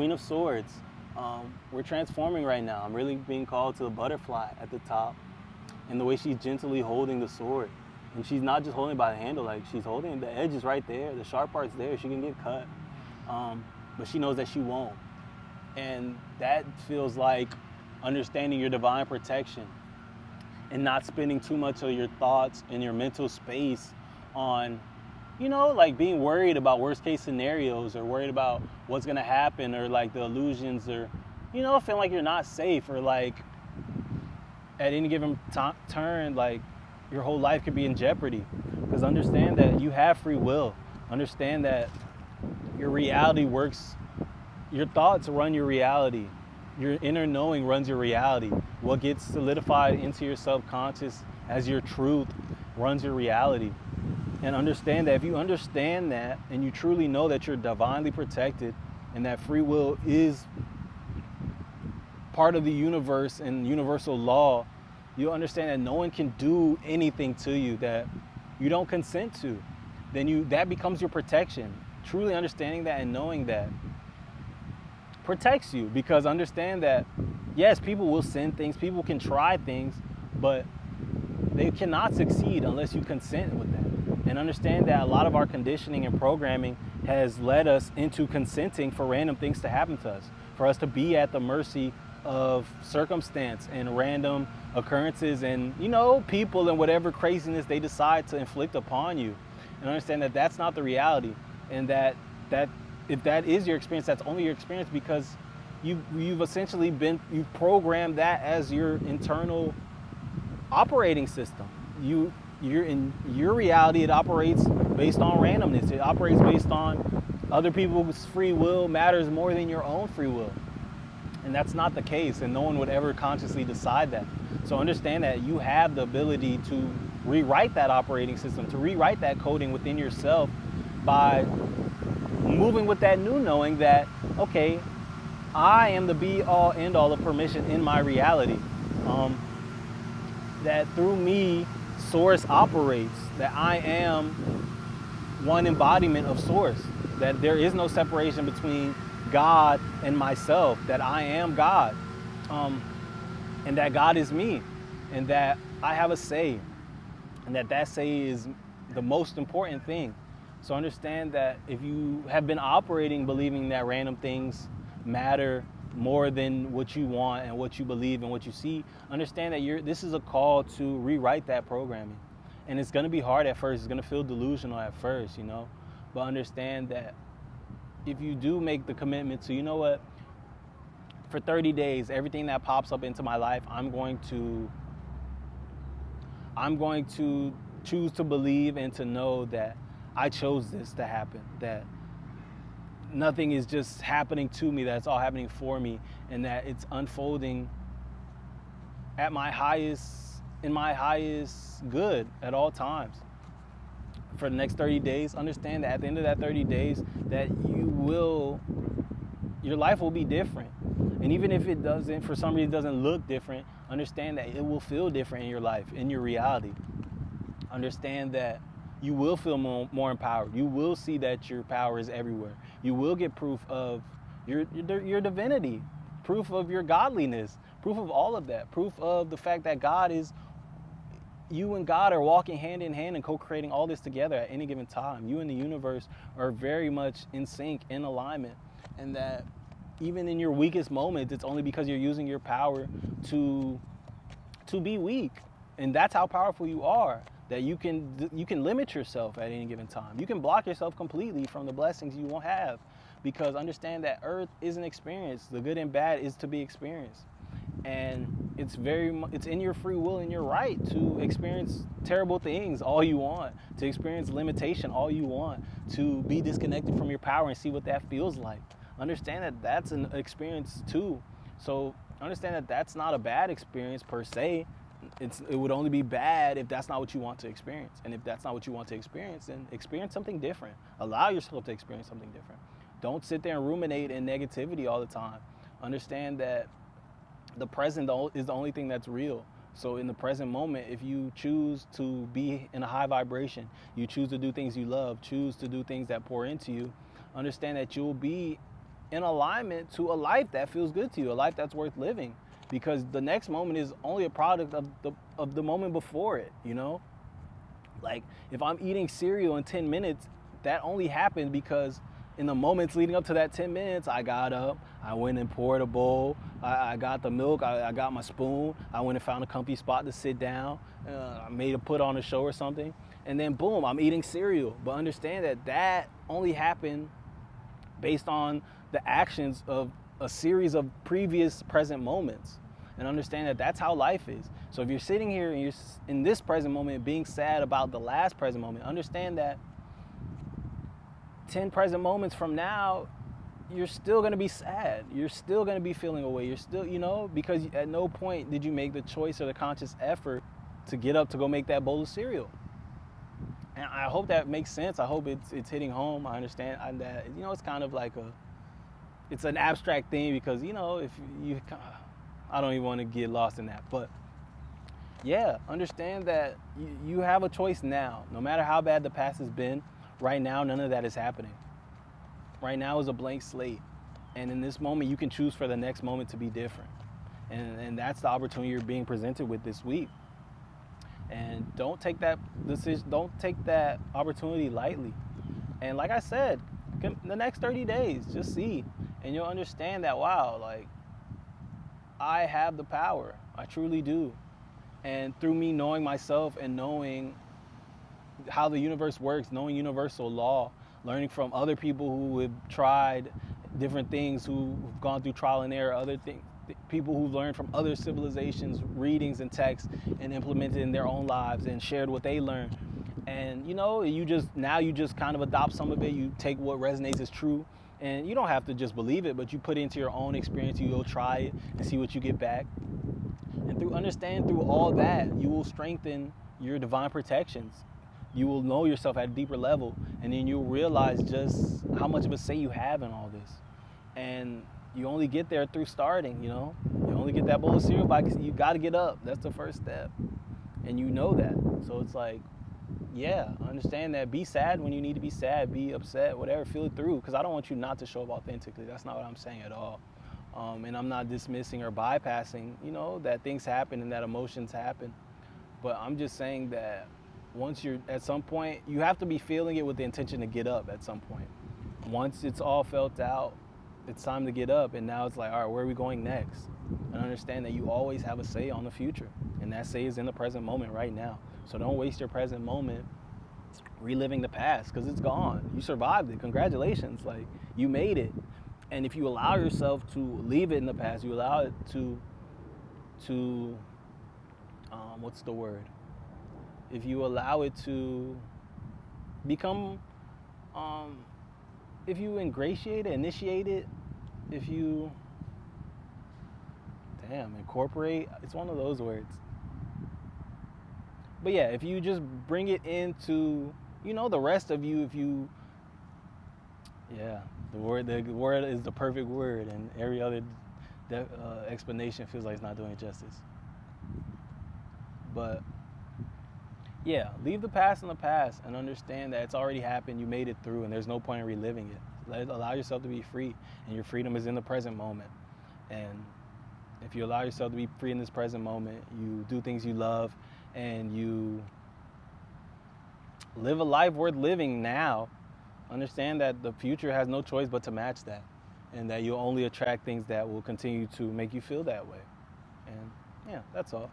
Queen of Swords. We're transforming right now. I'm really being called to the butterfly at the top, and the way she's gently holding the sword. And she's not just holding it by the handle, like she's holding the edge is right there, the sharp part's there, she can get cut. But she knows that she won't. And that feels like understanding your divine protection and not spending too much of your thoughts and your mental space on, like being worried about worst case scenarios or worried about what's gonna happen or like the illusions or, feeling like you're not safe or like at any given turn, like your whole life could be in jeopardy. Because understand that you have free will. Understand that your reality works, your thoughts run your reality. Your inner knowing runs your reality. What gets solidified into your subconscious as your truth runs your reality. And understand that if you understand that and you truly know that you're divinely protected and that free will is part of the universe and universal law, you'll understand that no one can do anything to you that you don't consent to. Then that becomes your protection. Truly understanding that and knowing that protects you, because understand that yes, people will send things, people can try things, but they cannot succeed unless you consent with that. And understand that a lot of our conditioning and programming has led us into consenting for random things to happen to us, for us to be at the mercy of circumstance and random occurrences and people and whatever craziness they decide to inflict upon you. And understand that that's not the reality, and that if that is your experience, that's only your experience because you've essentially you've programmed that as your internal operating system. You're in your reality, it operates based on randomness. It operates based on other people's free will matters more than your own free will. And that's not the case, and no one would ever consciously decide that. So understand that you have the ability to rewrite that operating system, to rewrite that coding within yourself by moving with that new knowing that, okay, I am the be all end all of permission in my reality. That through me, Source operates, that I am one embodiment of Source, that there is no separation between God and myself, that I am God, and that God is me, and that I have a say, and that say is the most important thing. So understand that if you have been operating believing that random things matter more than what you want and what you believe and what you see, understand that this is a call to rewrite that programming. And it's going to be hard at first. It's going to feel delusional at first, but understand that if you do make the commitment to, for 30 days, everything that pops up into my life, I'm going to choose to believe and to know that I chose this to happen, that nothing is just happening to me, that it's all happening for me, and that it's unfolding in my highest good at all times. For the next 30 days, understand that at the end of that 30 days, that your life will be different. And even if it doesn't, for some reason, doesn't look different, understand that it will feel different in your life, in your reality. Understand that you will feel more empowered. You will see that your power is everywhere. You will get proof of your divinity, proof of your godliness, proof of all of that, proof of the fact that you and God are walking hand in hand and co-creating all this together at any given time. You and the universe are very much in sync, in alignment, and that even in your weakest moments, it's only because you're using your power to be weak. And that's how powerful you are. That you can limit yourself at any given time. You can block yourself completely from the blessings you won't have, because understand that Earth is an experience. The good and bad is to be experienced, and it's in your free will and your right to experience terrible things all you want, to experience limitation all you want, to be disconnected from your power and see what that feels like. Understand that that's an experience too. So understand that that's not a bad experience per se. It would only be bad if that's not what you want to experience. And if that's not what you want to experience, then experience something different. Allow yourself to experience something different. Don't sit there and ruminate in negativity all the time. Understand that the present is the only thing that's real. So in the present moment, if you choose to be in a high vibration, you choose to do things you love, choose to do things that pour into you, understand that you'll be in alignment to a life that feels good to you, a life that's worth living, because the next moment is only a product of the moment before it, you know? Like, if I'm eating cereal in 10 minutes, that only happened because in the moments leading up to that 10 minutes, I got up, I went and poured a bowl, I got the milk, I got my spoon, I went and found a comfy spot to sit down, I made a put on a show or something, and then boom, I'm eating cereal. But understand that that only happened based on the actions of a series of previous present moments. And understand that that's how life is. So if you're sitting here and you're in this present moment being sad about the last present moment, understand that 10 present moments from now, you're still going to be sad. You're still going to be feeling away. You're still, you know, because at no point did you make the choice or the conscious effort to get up to go make that bowl of cereal. And I hope that makes sense. I hope it's hitting home. I understand that, you know, it's kind of like it's an abstract thing because, you know, if you, I don't even want to get lost in that. But yeah, understand that you have a choice now. No matter how bad the past has been, right now, none of that is happening. Right now is a blank slate. And in this moment, you can choose for the next moment to be different. And that's the opportunity you're being presented with this week. And don't take that decision, don't take that opportunity lightly. And like I said, the next 30 days, just see. And you'll understand that, wow, like, I have the power. I truly do. And through me knowing myself and knowing how the universe works, knowing universal law, learning from other people who have tried different things, who've gone through trial and error, other things, people who've learned from other civilizations, readings and texts, and implemented in their own lives and shared what they learned. And you know, you just kind of adopt some of it. You take what resonates as true, and you don't have to just believe it, but you put it into your own experience. You go try it and see what you get back. And through all that, you will strengthen your divine protections. You will know yourself at a deeper level, and then you'll realize just how much of a say you have in all this. And you only get there through starting, you know? You only get that bowl of cereal by, you got to get up. That's the first step. And you know that. So it's like, yeah, understand that. Be sad when you need to be sad. Be upset, whatever. Feel it through. Because I don't want you not to show up authentically. That's not what I'm saying at all. And I'm not dismissing or bypassing, you know, that things happen and that emotions happen. But I'm just saying that once you're at some point, you have to be feeling it with the intention to get up at some point. Once it's all felt out, it's time to get up. And now it's like, all right, where are we going next? And understand that you always have a say on the future. And that say is in the present moment right now. So don't waste your present moment reliving the past, because it's gone. You survived it. Congratulations. Like, you made it. And if you allow yourself to leave it in the past, you allow it to what's the word? If you allow it to become, if you ingratiate it, initiate it, if you, incorporate, it's one of those words. But yeah, if you just bring it into, you know, the rest of you, if you, the word is the perfect word, and every other explanation feels like it's not doing it justice. But yeah, leave the past in the past and understand that it's already happened. You made it through, and there's no point in reliving it. Allow yourself to be free, and your freedom is in the present moment. And if you allow yourself to be free in this present moment, you do things you love, and you live a life worth living now. Understand that the future has no choice but to match that, and that you'll only attract things that will continue to make you feel that way. And yeah, that's all.